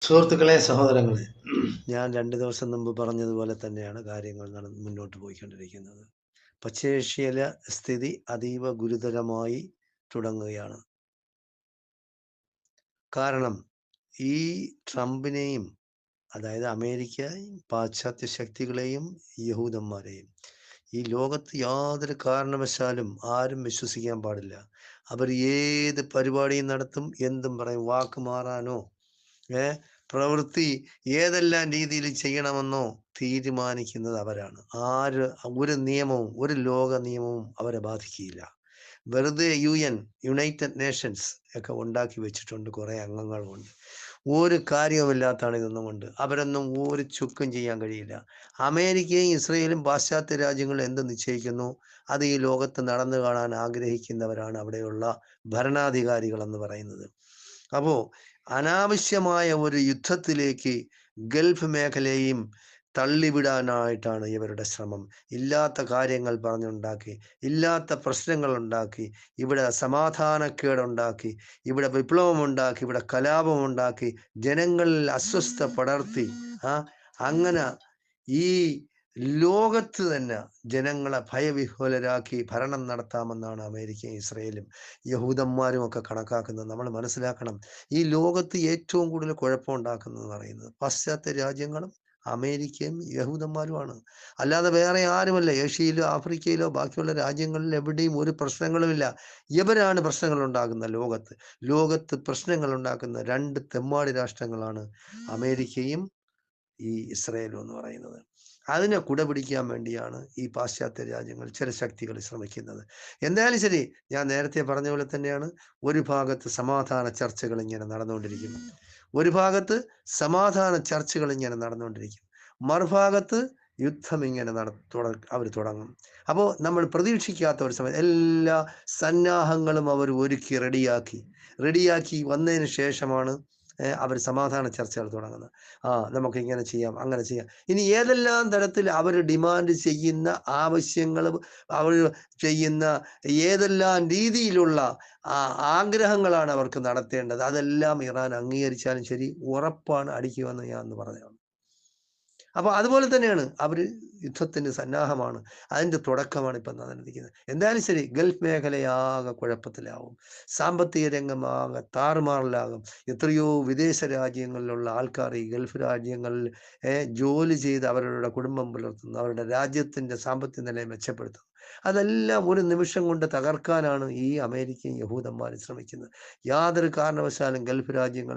സുഹൃത്തുക്കളെ, സഹോദരങ്ങളെ, ഞാൻ 2 ദിവസം മുമ്പ് പറഞ്ഞതുപോലെ തന്നെയാണ് കാര്യങ്ങൾ മുന്നോട്ട് പോയിക്കൊണ്ടിരിക്കുന്നത്. പശ്ചിമേഷ്യയിലെ സ്ഥിതി അതീവ ഗുരുതരമായി തുടങ്ങുകയാണ്. കാരണം ഈ ട്രംപിനെയും, അതായത് അമേരിക്കയും പാശ്ചാത്യ ശക്തികളെയും യഹൂദന്മാരെയും ഈ ലോകത്ത് യാതൊരു കാരണവശാലും ആരും വിശ്വസിക്കാൻ പാടില്ല. അവർ ഏത് പരിപാടിയും നടത്തും, എന്തും പറയും. വാക്ക് മാറാനോ പ്രവൃത്തി ഏതെല്ലാം രീതിയിൽ ചെയ്യണമെന്നോ തീരുമാനിക്കുന്നത് അവരാണ്. ഒരു നിയമവും, ഒരു ലോക നിയമവും അവരെ ബാധിക്കുകയില്ല. വെറുതെ യുണൈറ്റഡ് നേഷൻസ് ഒക്കെ ഉണ്ടാക്കി വെച്ചിട്ടുണ്ട്, കുറേ അംഗങ്ങൾ കൊണ്ട്. ഒരു കാര്യവുമില്ലാത്താണ് ഇതൊന്നും കൊണ്ട്. അവരൊന്നും ഒരു ചുക്കും ചെയ്യാൻ കഴിയില്ല. അമേരിക്കയും ഇസ്രയേലും പാശ്ചാത്യ രാജ്യങ്ങളും എന്ത് നിശ്ചയിക്കുന്നു അത് ഈ ലോകത്ത് നടന്നു കാണാൻ ആഗ്രഹിക്കുന്നവരാണ് അവിടെയുള്ള ഭരണാധികാരികൾ എന്ന് പറയുന്നത്. അപ്പോൾ അനാവശ്യമായ ഒരു യുദ്ധത്തിലേക്ക് ഗൾഫ് മേഖലയും തള്ളിവിടാനായിട്ടാണ് ഇവരുടെ ശ്രമം. ഇല്ലാത്ത കാര്യങ്ങൾ പറഞ്ഞുണ്ടാക്കി, ഇല്ലാത്ത പ്രശ്നങ്ങൾ ഉണ്ടാക്കി, ഇവിടെ സമാധാനക്കേടുണ്ടാക്കി, ഇവിടെ വിപ്ലവമുണ്ടാക്കി, ഇവിടെ കലാപമുണ്ടാക്കി, ജനങ്ങളിൽ അസ്വസ്ഥ പടർത്തി അങ്ങനെ ഈ ലോകത്ത് തന്നെ ജനങ്ങളെ ഭയവിഹ്വലരാക്കി ഭരണം നടത്താമെന്നാണ് അമേരിക്കയും ഇസ്രയേലും യഹൂദന്മാരും ഒക്കെ കണക്കാക്കുന്നത്. നമ്മൾ മനസ്സിലാക്കണം, ഈ ലോകത്ത് ഏറ്റവും കൂടുതൽ കുഴപ്പമുണ്ടാക്കുന്നതെന്ന് പറയുന്നത് പാശ്ചാത്യ രാജ്യങ്ങളും അമേരിക്കയും യഹൂദന്മാരുമാണ്. അല്ലാതെ വേറെ ആരുമല്ല. ഏഷ്യയിലോ ആഫ്രിക്കയിലോ ബാക്കിയുള്ള രാജ്യങ്ങളിൽ എവിടെയും ഒരു പ്രശ്നങ്ങളുമില്ല. ഇവരാണ് പ്രശ്നങ്ങൾ ഉണ്ടാക്കുന്ന ലോകത്ത് പ്രശ്നങ്ങൾ ഉണ്ടാക്കുന്ന 2 തെമ്മാടി രാഷ്ട്രങ്ങളാണ് അമേരിക്കയും ഈ ഇസ്രയേലും എന്ന് പറയുന്നത്. അതിനെ കുടപിടിക്കാൻ വേണ്ടിയാണ് ഈ പാശ്ചാത്യ രാജ്യങ്ങൾ, ചില ശക്തികൾ ശ്രമിക്കുന്നത്. എന്തായാലും ശരി, ഞാൻ നേരത്തെ പറഞ്ഞ പോലെ തന്നെയാണ്. ഒരു ഭാഗത്ത് സമാധാന ചർച്ചകൾ ഇങ്ങനെ നടന്നുകൊണ്ടിരിക്കുന്നു, മറുഭാഗത്ത് യുദ്ധം ഇങ്ങനെ അവർ തുടങ്ങും. അപ്പോൾ നമ്മൾ പ്രതീക്ഷിക്കാത്ത ഒരു സമയം എല്ലാ സന്നാഹങ്ങളും അവർ ഒരുക്കി റെഡിയാക്കി വന്നതിന് ശേഷമാണ് അവർ സമാധാന ചർച്ചകൾ തുടങ്ങുന്നത്. നമുക്ക് ഇങ്ങനെ ചെയ്യാം, അങ്ങനെ ചെയ്യാം. ഇനി ഏതെല്ലാം തരത്തിൽ അവർ ഡിമാൻഡ് ചെയ്യുന്ന ആവശ്യങ്ങൾ, അവർ ചെയ്യുന്ന ഏതെല്ലാം രീതിയിലുള്ള ആഗ്രഹങ്ങളാണ് അവർക്ക് നടത്തേണ്ടത്, അതെല്ലാം ഇറാൻ അംഗീകരിച്ചാലും ശരി, ഉറപ്പാണ് അടിക്കുമെന്ന് ഞാൻ പറഞ്ഞതാണ്. അപ്പൊ അതുപോലെ തന്നെയാണ് അവർ യുദ്ധത്തിന് സന്നാഹമാണ്. അതിന്റെ തുടക്കമാണ് ഇപ്പം നടന്നിരിക്കുന്നത്. എന്തായാലും ശരി, ഗൾഫ് മേഖലയാകെ കുഴപ്പത്തിലാവും, സാമ്പത്തിക രംഗമാകെ താറുമാറിലാകും. എത്രയോ വിദേശ രാജ്യങ്ങളിലുള്ള ആൾക്കാർ ഈ ഗൾഫ് രാജ്യങ്ങളിൽ ജോലി ചെയ്ത് അവരുടെ കുടുംബം പുലർത്തുന്നു, അവരുടെ രാജ്യത്തിന്റെ സാമ്പത്തിക നിലയെ മെച്ചപ്പെടുത്തുന്നു. അതെല്ലാം ഒരു നിമിഷം കൊണ്ട് തകർക്കാനാണ് ഈ അമേരിക്കയും യഹൂദന്മാരും ശ്രമിക്കുന്നത്. യാതൊരു കാരണവശാലും ഗൾഫ് രാജ്യങ്ങൾ